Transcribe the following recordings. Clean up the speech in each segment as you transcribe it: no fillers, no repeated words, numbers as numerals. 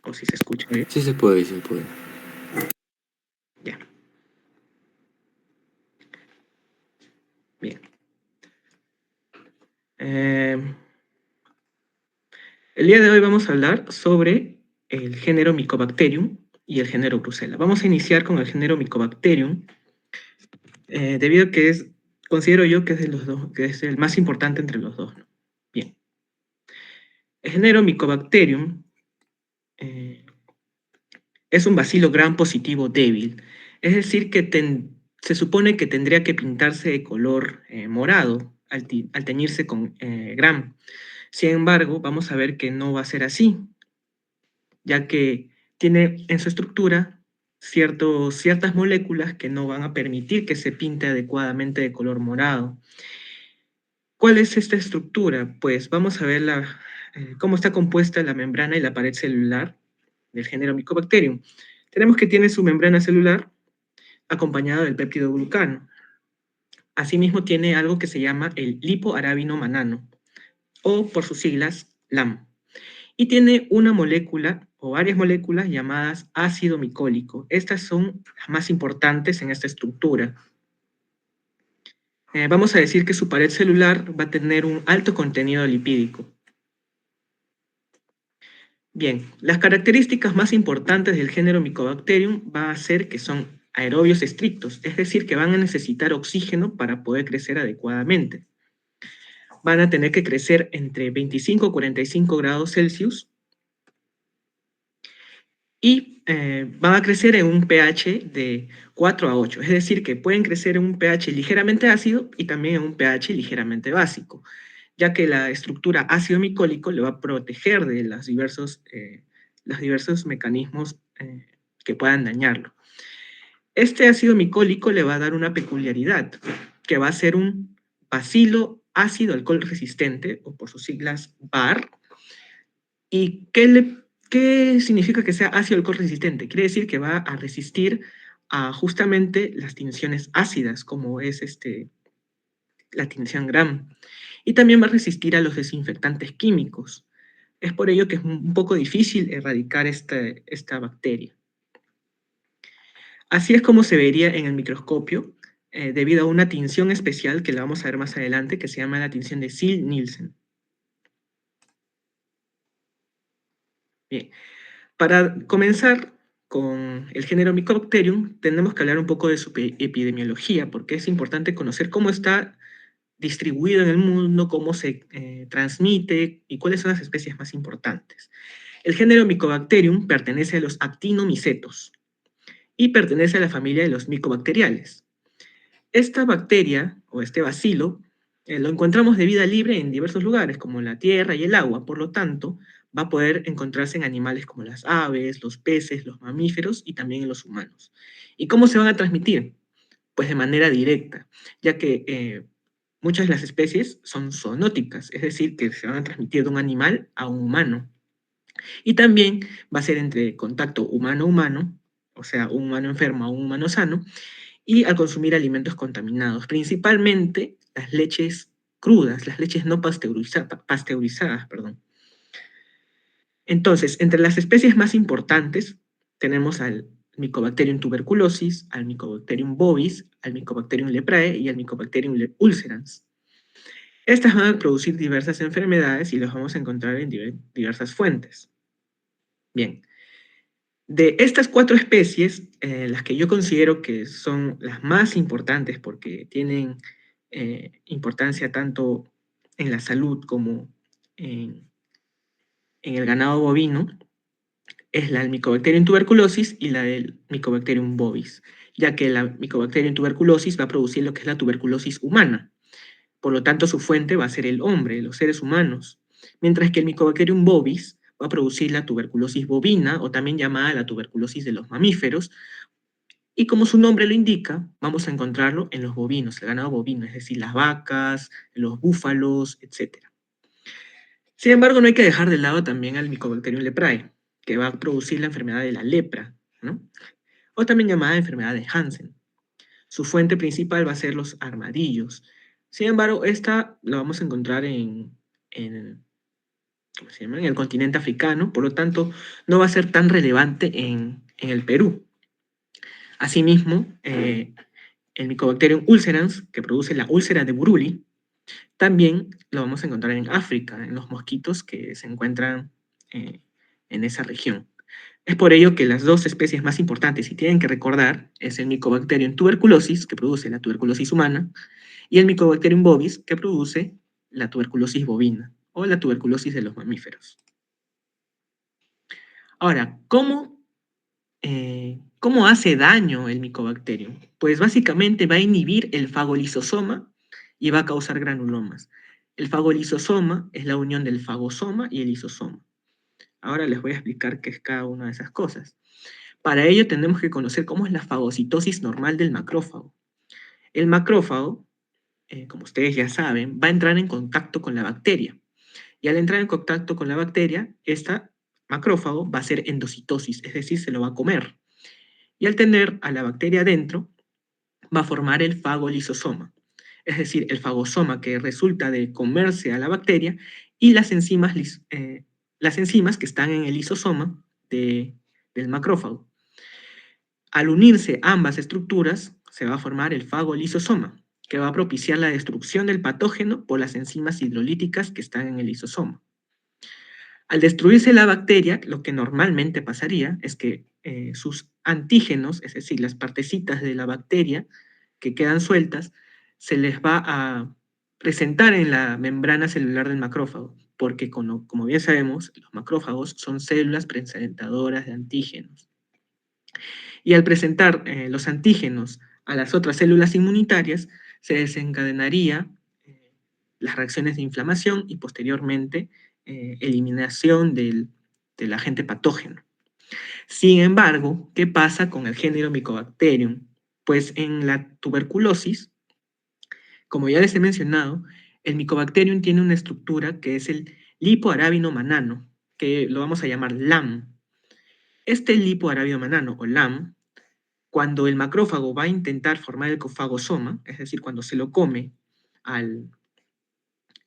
o si se escucha bien. Sí se puede, sí se puede. Ya, bien. Eh, el día de hoy vamos a hablar sobre el género Mycobacterium y el género Brucella. Vamos a iniciar con el género Mycobacterium, debido a que considero yo que es de los dos, que es el más importante entre los dos, ¿no? Bien. El género Mycobacterium eh, es un bacilo gram positivo débil, es decir, que se supone que tendría que pintarse de color morado al teñirse con gram. Sin embargo, vamos a ver que no va a ser así, ya que tiene en su estructura ciertas moléculas que no van a permitir que se pinte adecuadamente de color morado. ¿Cuál es esta estructura? Pues vamos a ver cómo está compuesta la membrana y la pared celular del género Mycobacterium. Tenemos que tiene su membrana celular acompañada del péptido glucano. Asimismo tiene algo que se llama el lipoarabino manano, o por sus siglas LAM. Y tiene una molécula o varias moléculas llamadas ácido micólico. Estas son las más importantes en esta estructura. Vamos a decir que su pared celular va a tener un alto contenido lipídico. Bien, las características más importantes del género Mycobacterium va a ser que son aerobios estrictos, es decir, que van a necesitar oxígeno para poder crecer adecuadamente. Van a tener que crecer entre 25 y 45 grados Celsius y van a crecer en un pH de 4 a 8, es decir, que pueden crecer en un pH ligeramente ácido y también en un pH ligeramente básico, ya que la estructura ácido micólico le va a proteger de los diversos mecanismos que puedan dañarlo. Este ácido micólico le va a dar una peculiaridad, que va a ser un bacilo ácido alcohol resistente, o por sus siglas BAR. ¿Y qué significa que sea ácido alcohol resistente? Quiere decir que va a resistir a justamente las tinciones ácidas, como es la tinción Gram. Y también va a resistir a los desinfectantes químicos. Es por ello que es un poco difícil erradicar esta bacteria. Así es como se vería en el microscopio, debido a una tinción especial que la vamos a ver más adelante, que se llama la tinción de Ziehl-Neelsen. Bien, para comenzar con el género Mycobacterium, tenemos que hablar un poco de su epidemiología, porque es importante conocer cómo está distribuido en el mundo, cómo se transmite y cuáles son las especies más importantes. El género Mycobacterium pertenece a los actinomicetos y pertenece a la familia de los micobacteriales. Esta bacteria o este bacilo lo encontramos de vida libre en diversos lugares, como la tierra y el agua, por lo tanto, va a poder encontrarse en animales como las aves, los peces, los mamíferos y también en los humanos. ¿Y cómo se van a transmitir? Pues de manera directa, ya que muchas de las especies son zoonóticas, es decir, que se van a transmitir de un animal a un humano. Y también va a ser entre contacto humano-humano, o sea, un humano enfermo a un humano sano, y al consumir alimentos contaminados, principalmente las leches crudas, las leches no pasteurizadas, perdón. Entonces, entre las especies más importantes tenemos al Mycobacterium tuberculosis, al Mycobacterium bovis, al Mycobacterium leprae y al Mycobacterium ulcerans. Estas van a producir diversas enfermedades y las vamos a encontrar en diversas fuentes. Bien, de estas cuatro especies, las que yo considero que son las más importantes porque tienen importancia tanto en la salud como en, en el ganado bovino, es la del Mycobacterium tuberculosis y la del Mycobacterium bovis, ya que la Mycobacterium tuberculosis va a producir lo que es la tuberculosis humana. Por lo tanto, su fuente va a ser el hombre, los seres humanos. Mientras que el Mycobacterium bovis va a producir la tuberculosis bovina, o también llamada la tuberculosis de los mamíferos, y como su nombre lo indica, vamos a encontrarlo en los bovinos, el ganado bovino, es decir, las vacas, los búfalos, etc. Sin embargo, no hay que dejar de lado también al Mycobacterium leprae, que va a producir la enfermedad de la lepra, ¿no? O también llamada enfermedad de Hansen. Su fuente principal va a ser los armadillos. Sin embargo, esta la vamos a encontrar en ¿cómo se llama? En el continente africano, por lo tanto, no va a ser tan relevante en el Perú. Asimismo, el Mycobacterium ulcerans, que produce la úlcera de Buruli, también lo vamos a encontrar en África, en los mosquitos que se encuentran en esa región. Es por ello que las dos especies más importantes y tienen que recordar es el Mycobacterium tuberculosis, que produce la tuberculosis humana, y el Mycobacterium bovis, que produce la tuberculosis bovina o la tuberculosis de los mamíferos. Ahora, ¿cómo hace daño el Mycobacterium? Pues básicamente va a inhibir el fagolisosoma y va a causar granulomas. El fagolisosoma es la unión del fagosoma y el lisosoma. Ahora les voy a explicar qué es cada una de esas cosas. Para ello tenemos que conocer cómo es la fagocitosis normal del macrófago. El macrófago, como ustedes ya saben, va a entrar en contacto con la bacteria. Y al entrar en contacto con la bacteria, esta macrófago va a hacer endocitosis, es decir, se lo va a comer. Y al tener a la bacteria dentro, va a formar el fagolisosoma, es decir, el fagosoma que resulta de comerse a la bacteria y las enzimas que están en el lisosoma del macrófago. Al unirse ambas estructuras, se va a formar el fagolisosoma, que va a propiciar la destrucción del patógeno por las enzimas hidrolíticas que están en el lisosoma. Al destruirse la bacteria, lo que normalmente pasaría es que sus antígenos, es decir, las partecitas de la bacteria que quedan sueltas, se les va a presentar en la membrana celular del macrófago, porque como bien sabemos, los macrófagos son células presentadoras de antígenos. Y al presentar los antígenos a las otras células inmunitarias, se desencadenaría las reacciones de inflamación y posteriormente eliminación del agente patógeno. Sin embargo, ¿qué pasa con el género Mycobacterium? Pues en la tuberculosis, como ya les he mencionado, el Mycobacterium tiene una estructura que es el lipoarábino-manano, que lo vamos a llamar LAM. Este lipoarábino-manano o LAM, cuando el macrófago va a intentar formar el fagosoma, es decir, cuando se lo come al,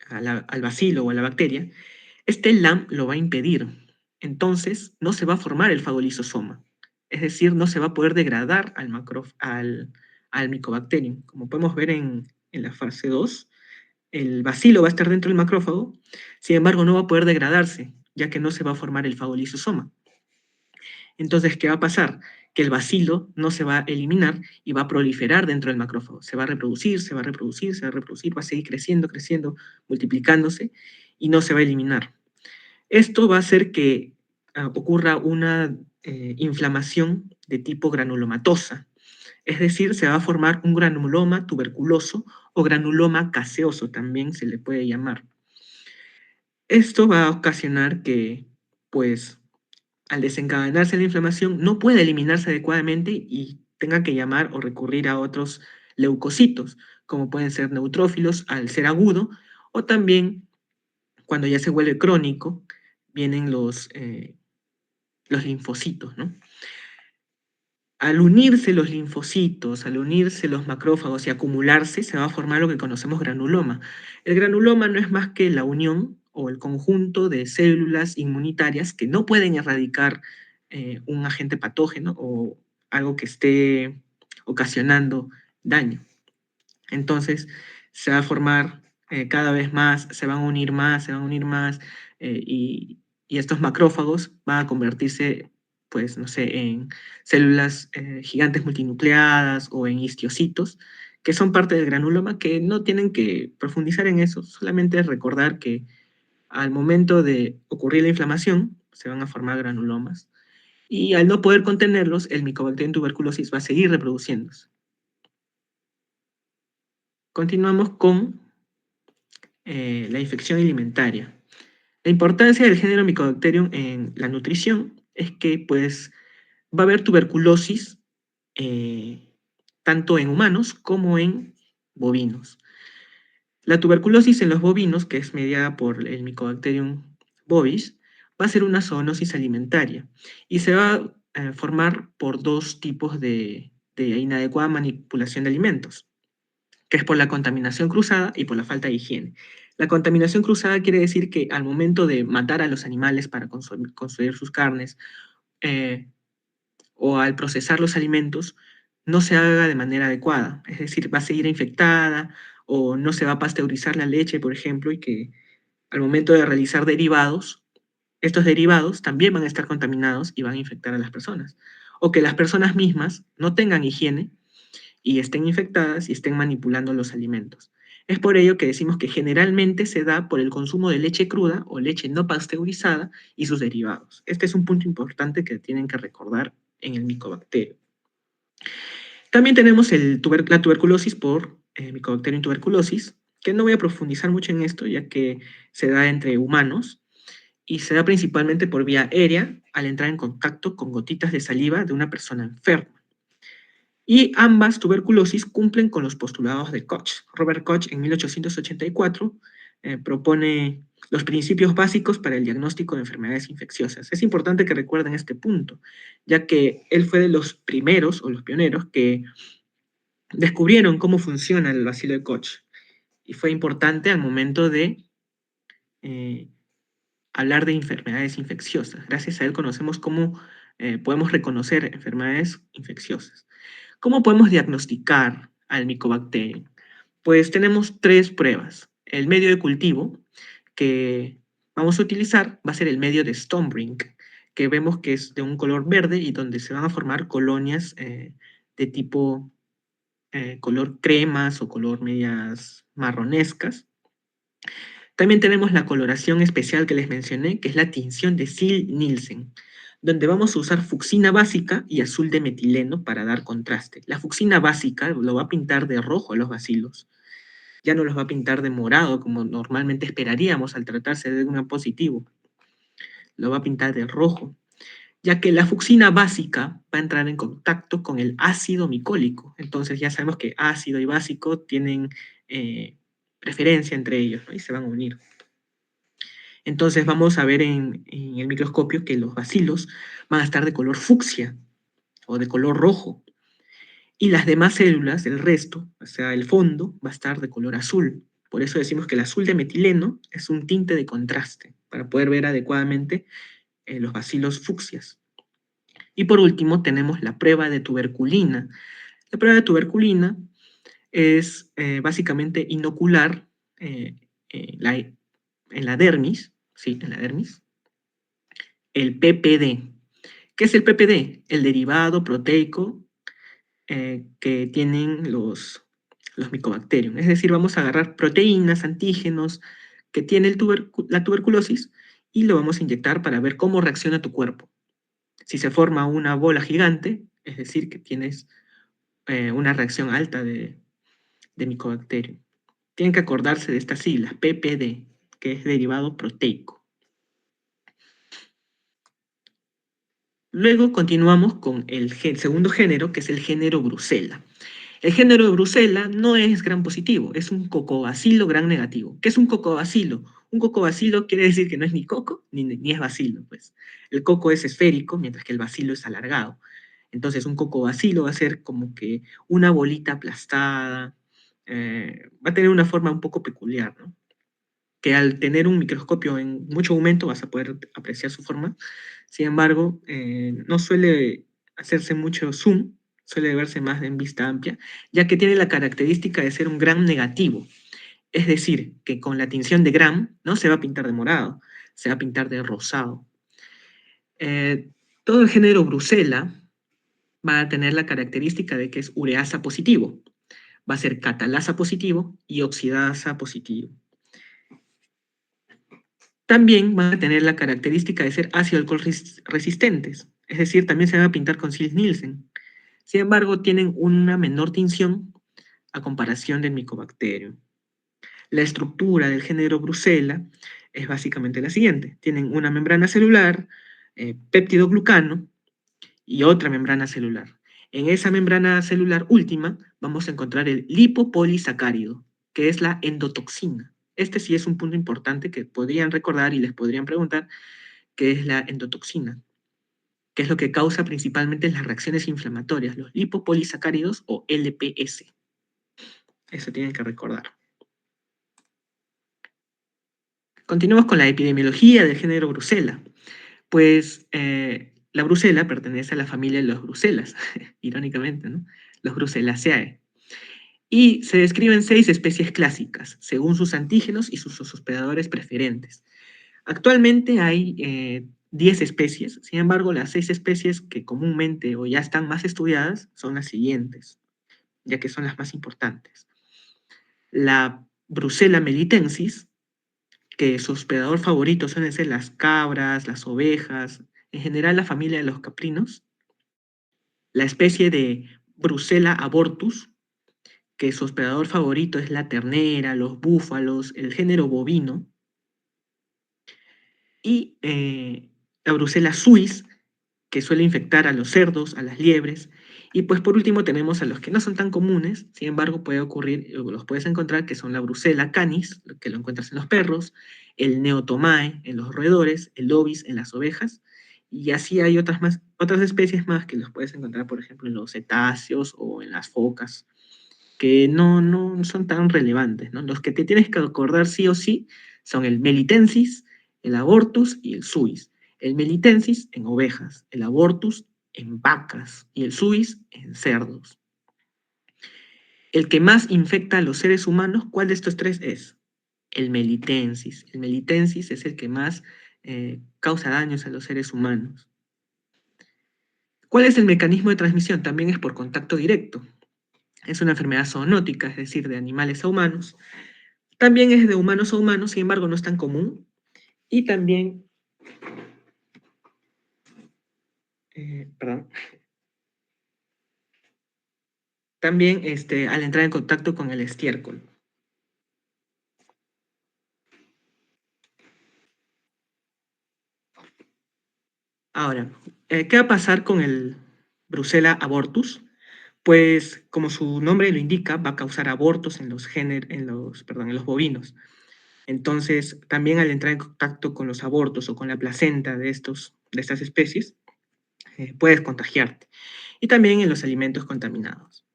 al bacilo o a la bacteria, este LAM lo va a impedir. Entonces, no se va a formar el fagolisosoma. Es decir, no se va a poder degradar al Mycobacterium. Como podemos ver en la fase 2, el bacilo va a estar dentro del macrófago, sin embargo, no va a poder degradarse, ya que no se va a formar el fagolisosoma. Entonces, ¿qué va a pasar? Que el bacilo no se va a eliminar y va a proliferar dentro del macrófago. Se va a reproducir, se va a reproducir, se va a reproducir, va a seguir creciendo, creciendo, multiplicándose y no se va a eliminar. Esto va a hacer que ocurra una inflamación de tipo granulomatosa, es decir, se va a formar un granuloma tuberculoso o granuloma caseoso, también se le puede llamar. Esto va a ocasionar que, pues, al desencadenarse la inflamación, no pueda eliminarse adecuadamente y tenga que llamar o recurrir a otros leucocitos, como pueden ser neutrófilos al ser agudo, o también cuando ya se vuelve crónico, vienen los linfocitos, ¿no? Al unirse los linfocitos, al unirse los macrófagos y acumularse, se va a formar lo que conocemos granuloma. El granuloma no es más que la unión o el conjunto de células inmunitarias que no pueden erradicar un agente patógeno o algo que esté ocasionando daño. Entonces, se va a formar cada vez más, se van a unir más, se van a unir más, y estos macrófagos van a convertirse, pues, no sé, en células gigantes multinucleadas o en histiocitos, que son parte del granuloma, que no tienen que profundizar en eso, solamente recordar que al momento de ocurrir la inflamación, se van a formar granulomas, y al no poder contenerlos, el Mycobacterium tuberculosis va a seguir reproduciéndose. Continuamos con la infección alimentaria. La importancia del género Mycobacterium en la nutrición es que pues, va a haber tuberculosis tanto en humanos como en bovinos. La tuberculosis en los bovinos, que es mediada por el Mycobacterium bovis, va a ser una zoonosis alimentaria y se va a formar por dos tipos de inadecuada manipulación de alimentos, que es por la contaminación cruzada y por la falta de higiene. La contaminación cruzada quiere decir que al momento de matar a los animales para consumir sus carnes, eh, o al procesar los alimentos, no se haga de manera adecuada. Es decir, va a seguir infectada o no se va a pasteurizar la leche, por ejemplo, y que al momento de realizar derivados, estos derivados también van a estar contaminados y van a infectar a las personas. O que las personas mismas no tengan higiene y estén infectadas y estén manipulando los alimentos. Es por ello que decimos que generalmente se da por el consumo de leche cruda o leche no pasteurizada y sus derivados. Este es un punto importante que tienen que recordar en el micobacterio. También tenemos la tuberculosis por Mycobacterium tuberculosis, que no voy a profundizar mucho en esto, ya que se da entre humanos y se da principalmente por vía aérea al entrar en contacto con gotitas de saliva de una persona enferma. Y ambas tuberculosis cumplen con los postulados de Koch. Robert Koch en 1884 propone los principios básicos para el diagnóstico de enfermedades infecciosas. Es importante que recuerden este punto, ya que él fue de los primeros o los pioneros que descubrieron cómo funciona el bacilo de Koch y fue importante al momento de eh, hablar de enfermedades infecciosas. Gracias a él conocemos cómo podemos reconocer enfermedades infecciosas. ¿Cómo podemos diagnosticar al micobacterium? Pues tenemos tres pruebas. El medio de cultivo que vamos a utilizar va a ser el medio de Stonebrink, que vemos que es de un color verde y donde se van a formar colonias de tipo color cremas o color medias marronescas. También tenemos la coloración especial que les mencioné, que es la tinción de Ziehl-Neelsen, donde vamos a usar fucsina básica y azul de metileno para dar contraste. La fucsina básica lo va a pintar de rojo a los bacilos, ya no los va a pintar de morado como normalmente esperaríamos al tratarse de un positivo, lo va a pintar de rojo, ya que la fucsina básica va a entrar en contacto con el ácido micólico. Entonces ya sabemos que ácido y básico tienen preferencia entre ellos, ¿no? Y se van a unir. Entonces vamos a ver en el microscopio que los bacilos van a estar de color fucsia o de color rojo. Y las demás células, el resto, o sea, el fondo, va a estar de color azul. Por eso decimos que el azul de metileno es un tinte de contraste para poder ver adecuadamente los bacilos fucsias. Y por último tenemos la prueba de tuberculina. La prueba de tuberculina es básicamente inocular en la dermis, ¿sí? En la dermis, el PPD. ¿Qué es el PPD? El derivado proteico que tienen los micobacterium. Es decir, vamos a agarrar proteínas, antígenos que tiene la tuberculosis y lo vamos a inyectar para ver cómo reacciona tu cuerpo. Si se forma una bola gigante, es decir, que tienes una reacción alta de micobacterium. Tienen que acordarse de estas siglas, PPD, que es derivado proteico. Luego continuamos con el segundo género, que es el género Brucella. El género de Brucella no es gram positivo, es un cocobacilo gram negativo. ¿Qué es un cocobacilo? Un cocobacilo quiere decir que no es ni coco ni es bacilo. Pues. El coco es esférico, mientras que el bacilo es alargado. Entonces un cocobacilo va a ser como que una bolita aplastada, va a tener una forma un poco peculiar, ¿no? Que al tener un microscopio en mucho aumento vas a poder apreciar su forma. Sin embargo, no suele hacerse mucho zoom, suele verse más en vista amplia, ya que tiene la característica de ser un gram negativo. Es decir, que con la tinción de gram no se va a pintar de morado, se va a pintar de rosado. Todo el género Brucella va a tener la característica de que es ureasa positivo, va a ser catalasa positivo y oxidasa positivo. También van a tener la característica de ser ácido alcohol resistentes, es decir, también se van a pintar con Ziehl-Neelsen. Sin embargo, tienen una menor tinción a comparación del micobacterio. La estructura del género Brucella es básicamente la siguiente. Tienen una membrana celular, péptido glucano y otra membrana celular. En esa membrana celular última vamos a encontrar el lipopolisacárido, que es la endotoxina. Este sí es un punto importante que podrían recordar y les podrían preguntar, que es la endotoxina, que es lo que causa principalmente las reacciones inflamatorias, los lipopolisacáridos o LPS. Eso tienen que recordar. Continuamos con la epidemiología del género Brucella. Pues la Brucella pertenece a la familia de los Bruselas, irónicamente, ¿no? Los Bruselaceae. Y se describen 6 especies clásicas, según sus antígenos y sus hospedadores preferentes. Actualmente hay 10 especies, sin embargo, las 6 especies que comúnmente o ya están más estudiadas son las siguientes, ya que son las más importantes. La Brucella melitensis, que su hospedador favorito suelen ser las cabras, las ovejas, en general la familia de los caprinos. La especie de Brucella abortus, que su hospedador favorito es la ternera, los búfalos, el género bovino. Y la Brucella suis, que suele infectar a los cerdos, a las liebres. Y pues por último tenemos a los que no son tan comunes, sin embargo puede ocurrir, los puedes encontrar, que son la Brucella canis, que lo encuentras en los perros, el Neotomae en los roedores, el Ovis en las ovejas, y así hay otras especies más que los puedes encontrar, por ejemplo, en los cetáceos o en las focas, que no son tan relevantes, ¿no? Los que te tienes que acordar sí o sí son el Melitensis, el Abortus y el Suis. El Melitensis en ovejas, el Abortus en vacas y el Suis en cerdos. El que más infecta a los seres humanos, ¿cuál de estos 3 es? El Melitensis. El Melitensis es el que más causa daños a los seres humanos. ¿Cuál es el mecanismo de transmisión? También es por contacto directo. Es una enfermedad zoonótica, es decir, de animales a humanos. También es de humanos a humanos, sin embargo, no es tan común. Y también, perdón, también al entrar en contacto con el estiércol. Ahora, ¿qué va a pasar con el Brucella abortus? Pues, como su nombre lo indica, va a causar abortos en los bovinos. Entonces, también al entrar en contacto con los abortos o con la placenta de estas especies, puedes contagiarte. Y también en los alimentos contaminados.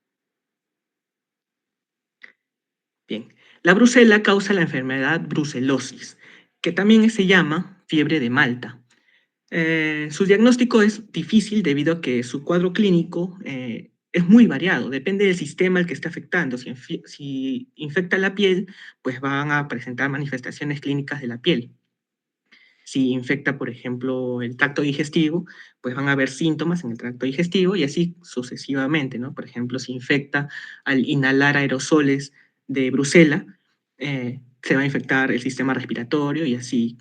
Bien, la brucela causa la enfermedad brucelosis, que también se llama fiebre de Malta. Su diagnóstico es difícil debido a que su cuadro clínico es muy variado, depende del sistema al que esté afectando. Si infecta la piel, pues van a presentar manifestaciones clínicas de la piel. Si infecta, por ejemplo, el tracto digestivo, pues van a haber síntomas en el tracto digestivo y así sucesivamente, ¿no? Por ejemplo, si infecta al inhalar aerosoles de Brucela, se va a infectar el sistema respiratorio y así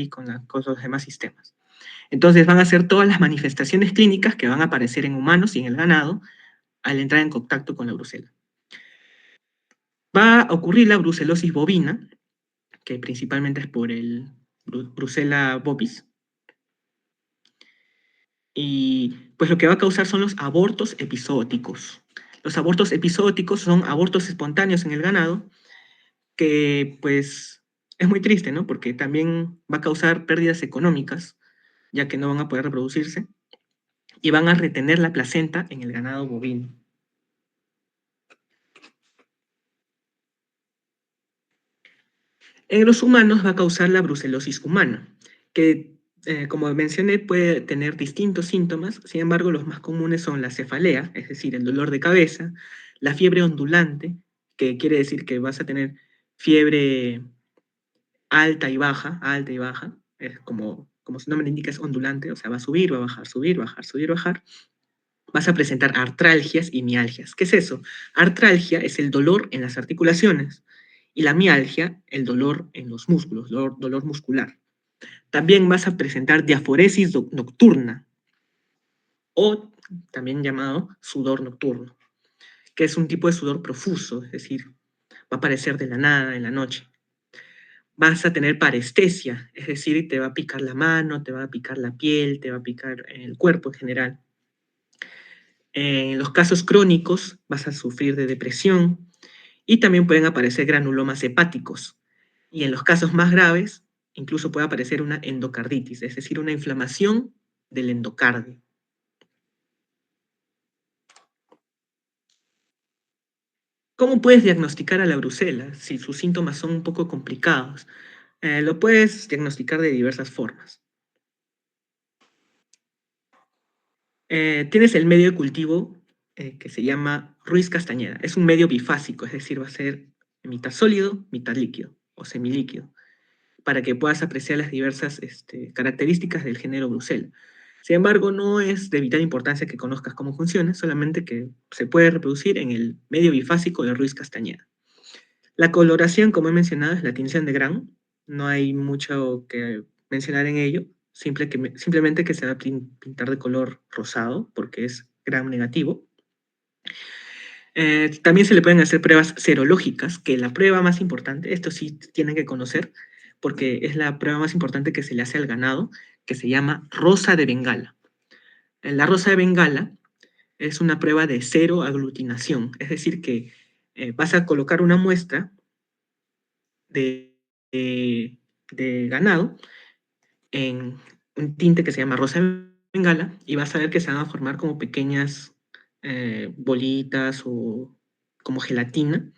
con los demás sistemas. Entonces van a ser todas las manifestaciones clínicas que van a aparecer en humanos y en el ganado al entrar en contacto con la brucela. Va a ocurrir la brucelosis bovina, que principalmente es por el Brucella bovis, y pues lo que va a causar son los abortos episóticos. Los abortos episóticos son abortos espontáneos en el ganado, que pues es muy triste, ¿no? Porque también va a causar pérdidas económicas, ya que no van a poder reproducirse, y van a retener la placenta en el ganado bovino. En los humanos va a causar la brucelosis humana, que como mencioné puede tener distintos síntomas, sin embargo los más comunes son la cefalea, es decir, el dolor de cabeza, la fiebre ondulante, que quiere decir que vas a tener fiebre alta y baja, es como su nombre indica, es ondulante, o sea, va a subir, va a bajar, subir, bajar, subir, bajar. Vas a presentar artralgias y mialgias. ¿Qué es eso? Artralgia es el dolor en las articulaciones y la mialgia, el dolor en los músculos, dolor muscular. También vas a presentar diaforesis nocturna o también llamado sudor nocturno, que es un tipo de sudor profuso, es decir, va a aparecer de la nada en la noche. Vas a tener parestesia, es decir, te va a picar la mano, te va a picar la piel, te va a picar el cuerpo en general. En los casos crónicos vas a sufrir de depresión y también pueden aparecer granulomas hepáticos. Y en los casos más graves, incluso puede aparecer una endocarditis, es decir, una inflamación del endocardio. ¿Cómo puedes diagnosticar a la brucela si sus síntomas son un poco complicados? Lo puedes diagnosticar de diversas formas. Tienes el medio de cultivo que se llama Ruiz Castañeda. Es un medio bifásico, es decir, va a ser mitad sólido, mitad líquido o semilíquido, para que puedas apreciar las diversas características del género Brucella. Sin embargo, no es de vital importancia que conozcas cómo funciona, solamente que se puede reproducir en el medio bifásico de Ruiz Castañeda. La coloración, como he mencionado, es la tinción de Gram. No hay mucho que mencionar en ello. Simplemente que se va a pintar de color rosado, porque es Gram negativo. También se le pueden hacer pruebas serológicas, que la prueba más importante, esto sí tienen que conocer, porque es la prueba más importante que se le hace al ganado, que se llama rosa de Bengala. La rosa de Bengala es una prueba de cero aglutinación, es decir, que vas a colocar una muestra de, de, de ganado en un tinte que se llama rosa de Bengala y vas a ver que se van a formar como pequeñas bolitas o como gelatina,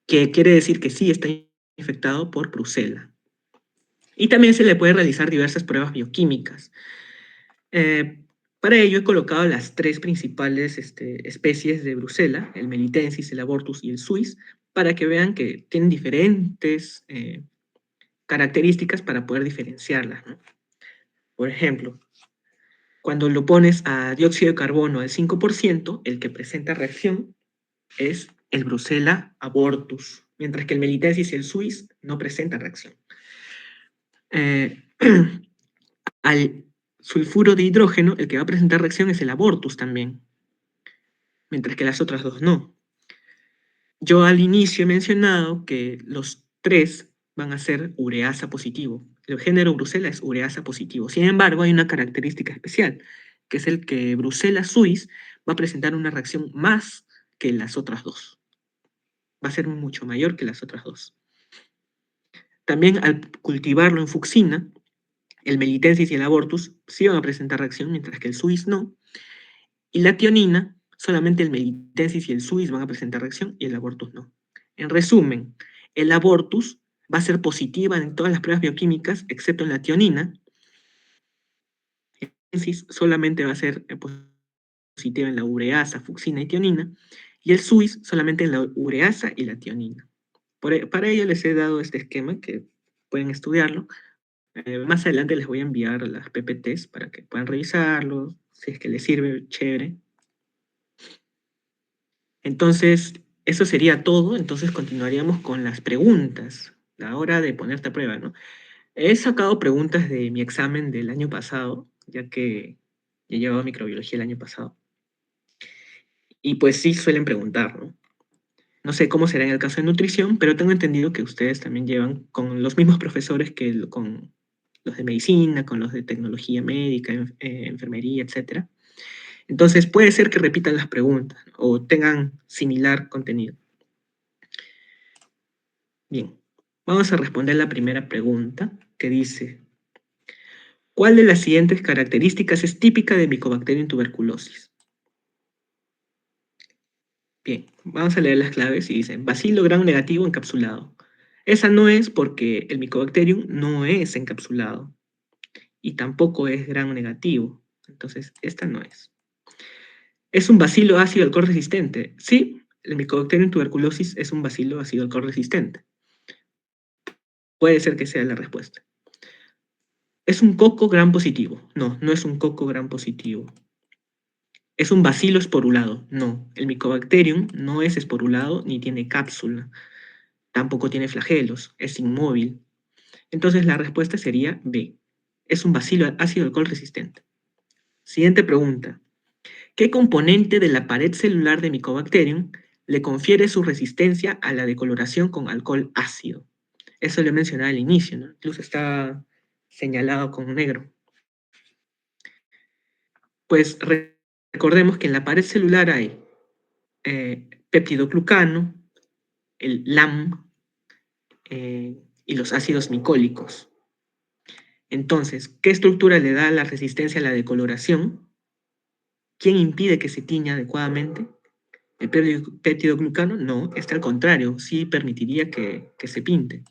que quiere decir que sí está infectado por brucela. Y también se le puede realizar diversas pruebas bioquímicas. Para ello he colocado las tres principales especies de brucela, el melitensis, el abortus y el suis, para que vean que tienen diferentes características para poder diferenciarlas, ¿no? Por ejemplo, cuando lo pones a dióxido de carbono al 5%, el que presenta reacción es el Brucella abortus, mientras que el melitensis y el suis no presentan reacción. Eh, al sulfuro de hidrógeno, el que va a presentar reacción es el abortus también, mientras que las otras dos no. Yo al inicio he mencionado que los tres van a ser ureasa positivo. El género Brucella es ureasa positivo. Sin embargo, hay una característica especial, que es el que Brucella suis va a presentar una reacción más que las otras dos. Va a ser mucho mayor que las otras dos. También al cultivarlo en fucsina, el melitensis y el abortus sí van a presentar reacción, mientras que el suis no. Y la tionina, solamente el melitensis y el suis van a presentar reacción y el abortus no. En resumen, el abortus va a ser positiva en todas las pruebas bioquímicas, excepto en la tionina. El melitensis solamente va a ser positiva en la ureasa, fucsina y tionina. Y el suis solamente en la ureasa y la tionina. Para ello les he dado este esquema que pueden estudiarlo. Más adelante les voy a enviar las PPTs para que puedan revisarlo. Si es que les sirve, chévere. Entonces, eso sería todo. Entonces continuaríamos con las preguntas. La hora de ponerte a prueba, ¿no? He sacado preguntas de mi examen del año pasado, ya que ya llevaba microbiología el año pasado. Y pues sí suelen preguntar, ¿no? No sé cómo será en el caso de nutrición, pero tengo entendido que ustedes también llevan con los mismos profesores que con los de medicina, con los de tecnología médica, enfermería, etc. Entonces puede ser que repitan las preguntas o tengan similar contenido. Bien, vamos a responder la primera pregunta que dice, ¿cuál de las siguientes características es típica de Mycobacterium tuberculosis? Bien, vamos a leer las claves y dicen, bacilo gram negativo encapsulado. Esa no es porque el Mycobacterium no es encapsulado y tampoco es gram negativo. Entonces, esta no es. ¿Es un bacilo ácido alcohol resistente? Sí, el Mycobacterium tuberculosis es un bacilo ácido alcohol resistente. Puede ser que sea la respuesta. ¿Es un coco gram positivo? No, no es un coco gram positivo. ¿Es un bacilo esporulado? No, el Mycobacterium no es esporulado ni tiene cápsula. Tampoco tiene flagelos, es inmóvil. Entonces la respuesta sería B. Es un bacilo ácido alcohol resistente. Siguiente pregunta. ¿Qué componente de la pared celular de Mycobacterium le confiere su resistencia a la decoloración con alcohol ácido? Eso lo he mencionado al inicio, ¿no? Incluso está señalado con negro. Pues recordemos que en la pared celular hay peptidoglucano, el LAM y los ácidos micólicos. Entonces, ¿qué estructura le da la resistencia a la decoloración? ¿Quién impide que se tiña adecuadamente? ¿El peptidoglucano? No, está al contrario, sí permitiría que se pinte.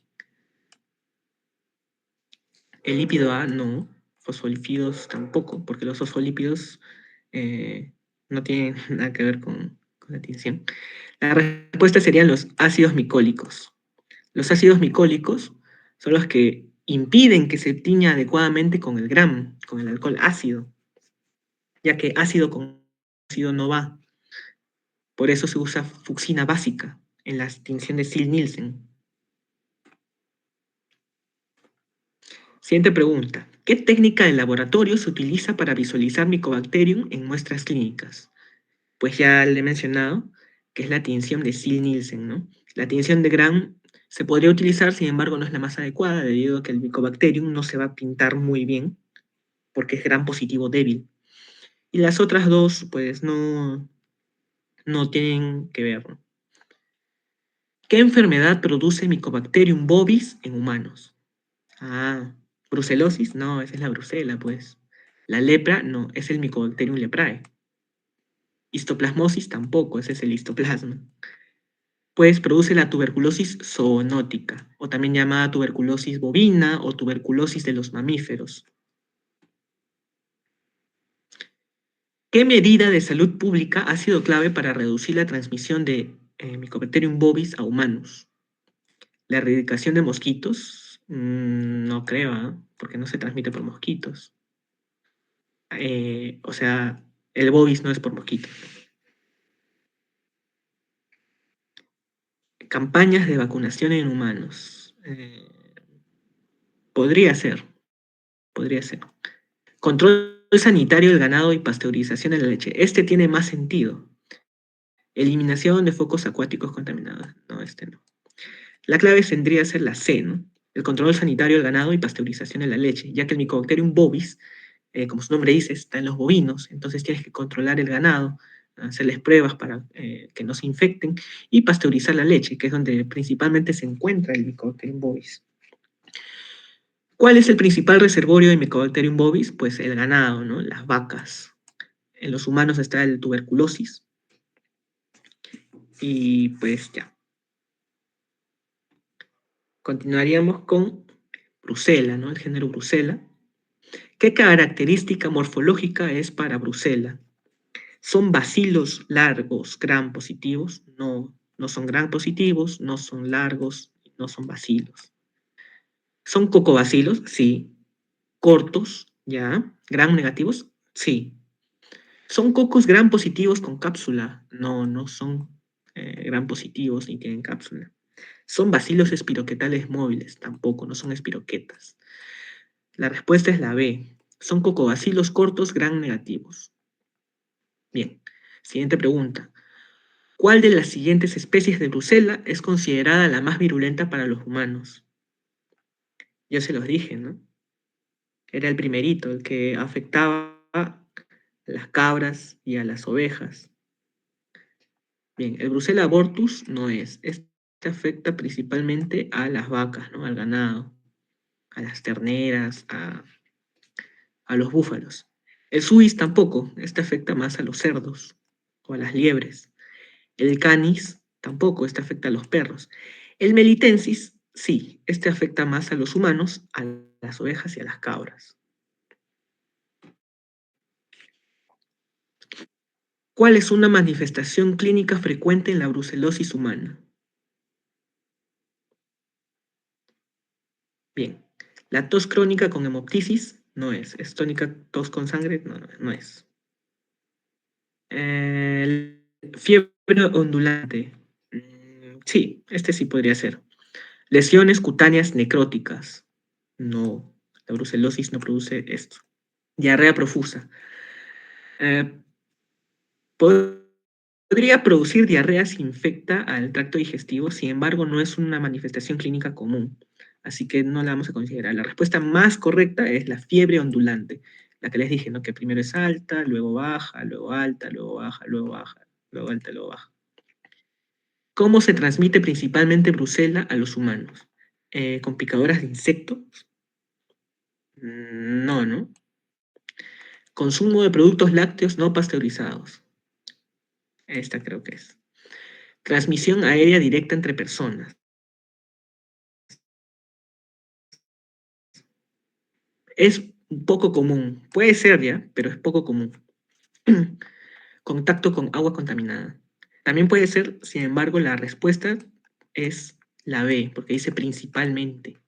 El lípido A no, fosfolípidos tampoco, porque los fosfolípidos no tienen nada que ver con la tinción. La respuesta serían los ácidos micólicos. Los ácidos micólicos son los que impiden que se tiña adecuadamente con el GRAM, con el alcohol ácido, ya que ácido con ácido no va. Por eso se usa fucsina básica en la tinción de Ziehl-Neelsen. Siguiente pregunta. ¿Qué técnica de laboratorio se utiliza para visualizar Mycobacterium en muestras clínicas? Pues ya le he mencionado que es la tinción de Ziehl-Neelsen, ¿no? La tinción de Gram se podría utilizar, sin embargo, no es la más adecuada debido a que el Mycobacterium no se va a pintar muy bien porque es Gram positivo débil. Y las otras dos, pues no tienen que ver, ¿no? ¿Qué enfermedad produce Mycobacterium bovis en humanos? Ah, brucelosis, no, esa es la brucela, pues. La lepra, no, es el Mycobacterium leprae. Histoplasmosis tampoco, ese es el histoplasma. Pues produce la tuberculosis zoonótica, o también llamada tuberculosis bovina o tuberculosis de los mamíferos. ¿Qué medida de salud pública ha sido clave para reducir la transmisión de Mycobacterium bovis a humanos? ¿La erradicación de mosquitos? No creo, ¿ah? Porque no se transmite por mosquitos. O sea, el bovis no es por mosquitos. Campañas de vacunación en humanos. Podría ser, podría ser. Control sanitario del ganado y pasteurización de la leche. Este tiene más sentido. Eliminación de focos acuáticos contaminados. No, este no. La clave tendría que ser la C, ¿no? El control sanitario del ganado y pasteurización de la leche, ya que el Mycobacterium bovis, como su nombre dice, está en los bovinos, entonces tienes que controlar el ganado, hacerles pruebas para que no se infecten y pasteurizar la leche, que es donde principalmente se encuentra el Mycobacterium bovis. ¿Cuál es el principal reservorio de Mycobacterium bovis? Pues el ganado, ¿no? Las vacas. En los humanos está el tuberculosis. Y pues ya. Continuaríamos con Brucela, ¿no? El género Brucela. ¿Qué característica morfológica es para Brucela? ¿Son bacilos largos, gram positivos? No, no son gram positivos, no son largos, no son bacilos. ¿Son cocobacilos? Sí. ¿Cortos? Ya. ¿Gram negativos? Sí. ¿Son cocos gram positivos con cápsula? No, no son gram positivos ni tienen cápsula. ¿Son bacilos espiroquetales móviles? Tampoco, no son espiroquetas. La respuesta es la B. Son cocobacilos cortos gram negativos. Bien, siguiente pregunta. ¿Cuál de las siguientes especies de Brucela es considerada la más virulenta para los humanos? Ya se los dije, ¿no? Era el primerito, el que afectaba a las cabras y a las ovejas. Bien, el Brucella abortus no es. Este afecta principalmente a las vacas, ¿no? Al ganado, a las terneras, a los búfalos. El suis tampoco. Este afecta más a los cerdos o a las liebres. El canis tampoco. Este afecta a los perros. El melitensis, sí. Este afecta más a los humanos, a las ovejas y a las cabras. ¿Cuál es una manifestación clínica frecuente en la brucelosis humana? Bien, la tos crónica con hemoptisis no es. ¿Es tónica tos con sangre? No, no es. Fiebre ondulante. Sí, este sí podría ser. Lesiones cutáneas necróticas. No, la brucelosis no produce esto. Diarrea profusa. Eh, Podría producir diarrea si infecta al tracto digestivo, sin embargo, no es una manifestación clínica común, así que no la vamos a considerar. La respuesta más correcta es la fiebre ondulante, la que les dije, ¿no? Que primero es alta, luego baja, luego alta, luego baja, luego baja, luego alta, luego baja. ¿Cómo se transmite principalmente brucela a los humanos? ¿Con picadoras de insectos? No, ¿no? Consumo de productos lácteos no pasteurizados. Esta creo que es. Transmisión aérea directa entre personas. Es poco común, puede ser ya, pero es poco común. Contacto con agua contaminada. También puede ser, sin embargo, la respuesta es la B, porque dice principalmente.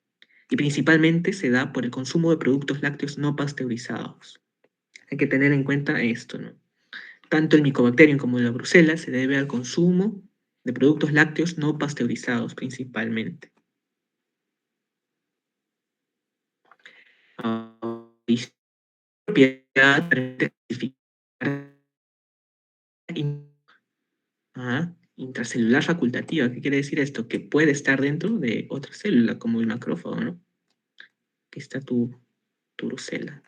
Y principalmente se da por el consumo de productos lácteos no pasteurizados. Hay que tener en cuenta esto, ¿no? Tanto el Mycobacterium como la Brucella se debe al consumo de productos lácteos no pasteurizados principalmente. Propiedad permite clasificar intracelular facultativa. ¿Qué quiere decir esto? Que puede estar dentro de otra célula, como el macrófago, ¿no? Aquí está tu Brucella.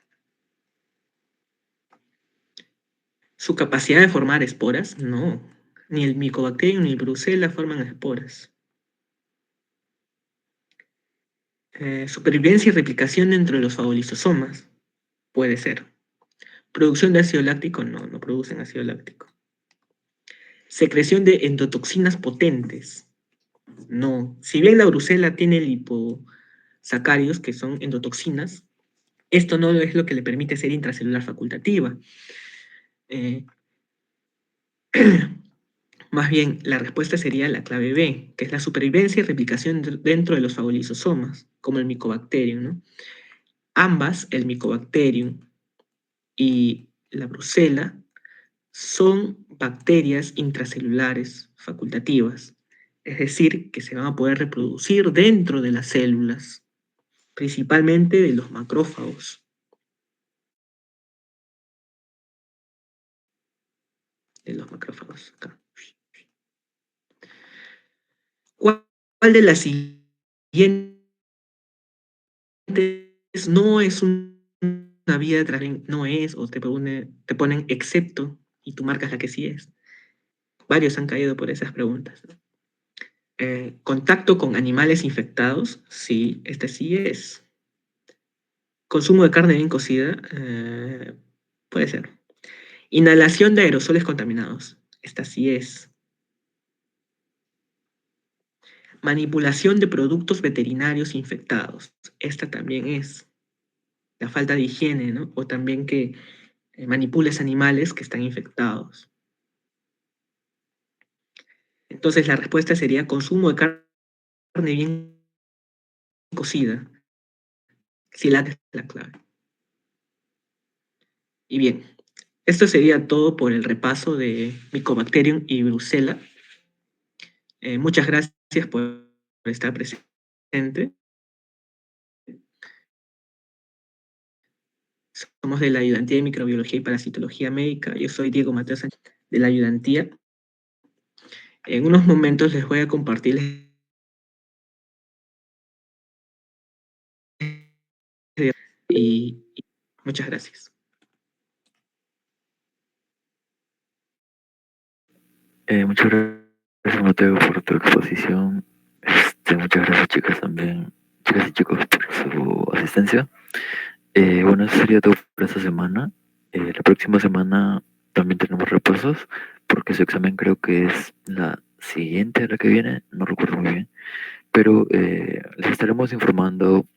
Su capacidad de formar esporas, no. Ni el Mycobacterium ni el Brucella forman esporas. Supervivencia y replicación dentro de los fagolisosomas, puede ser. Producción de ácido láctico, no, no producen ácido láctico. Secreción de endotoxinas potentes, no. Si bien la Brucella tiene liposacáridos, que son endotoxinas, esto no es lo que le permite ser intracelular facultativa. Más bien, la respuesta sería la clave B, que es la supervivencia y replicación dentro de los fagolisosomas, como el Mycobacterium, ¿no? Ambas, el Mycobacterium y la Brucella, son bacterias intracelulares facultativas, es decir, que se van a poder reproducir dentro de las células, principalmente de los macrófagos. De los macrófagos, acá. ¿Cuál de las siguientes no es una vía de transmisión? No es, o te ponen excepto, y tú marcas la que sí es. Varios han caído por esas preguntas, ¿no? Contacto con animales infectados, sí, este sí es. Consumo de carne bien cocida, puede ser. Inhalación de aerosoles contaminados, esta sí es. Manipulación de productos veterinarios infectados, esta también es. La falta de higiene, ¿no? O también que manipules animales que están infectados. Entonces la respuesta sería consumo de carne bien cocida. Si la es la clave. Y bien, esto sería todo por el repaso de Mycobacterium y Brucella. Muchas gracias por estar presente. Somos de la Ayudantía de Microbiología y Parasitología Médica. Yo soy Diego Mateo Sánchez de la Ayudantía. En unos momentos les voy a compartir y muchas gracias. Muchas gracias, Mateo, por tu exposición. Muchas gracias, chicas, también, chicas y chicos, por su asistencia. Bueno, eso sería todo por esta semana. La próxima semana también tenemos repasos, porque su examen creo que es la siguiente a la que viene, no recuerdo muy bien, pero les estaremos informando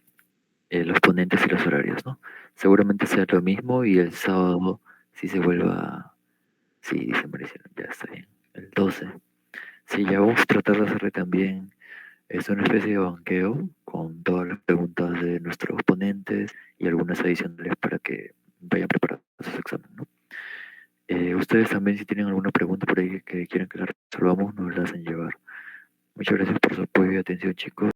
los ponentes y los horarios, ¿no? Seguramente sea lo mismo y el sábado si se vuelva, sí, dice Maricela, ya está bien, el 12. Sí, ya vamos a tratar de hacerle también una especie de banqueo con todas las preguntas de nuestros ponentes y algunas adicionales para que vayan preparando sus exámenes, ¿no? Ustedes también, si tienen alguna pregunta por ahí que quieren que la resolvamos, nos la hacen llevar. Muchas gracias por su apoyo y atención, chicos.